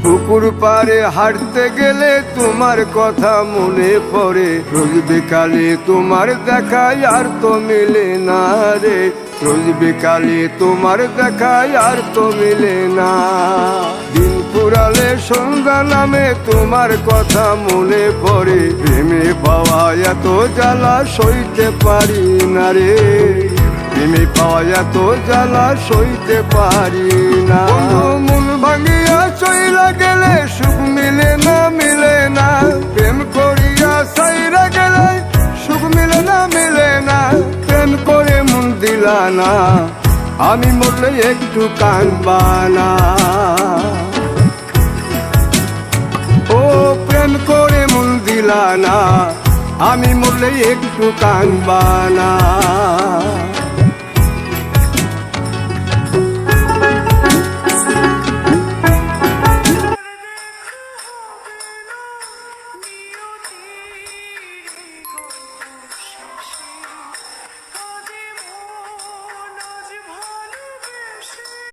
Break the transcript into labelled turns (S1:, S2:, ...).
S1: পুকুর পাড়ে হাঁটতে গেলে তোমার কথা মনে পড়ে, রোজ বিকালে তোমার দেখা আর তো মিলে না রে, রোজ বিকালে তোমার দেখা আর তো মিলে না। দিন ফুরালে সন্ধ্যা নামে তোমার কথা মনে পড়ে, প্রেমে পাওয়া এত জ্বালা সইতে পারি না রে, প্রেমে পাওয়া এত জ্বালা সইতে পারি না। মন ভাঙিয়া চইলা গেলে সুখ মিলে না, মিলে না, প্রেম করিয়া সাইরা গেলে সুখ মিলে না, মিলে না, প্রেম করে মন দিলা না, আমি মরলে একটু কাঁদবা না। ও প্রেম করে মন দিলা না, আমি মরলে একটু কাঁদবা না।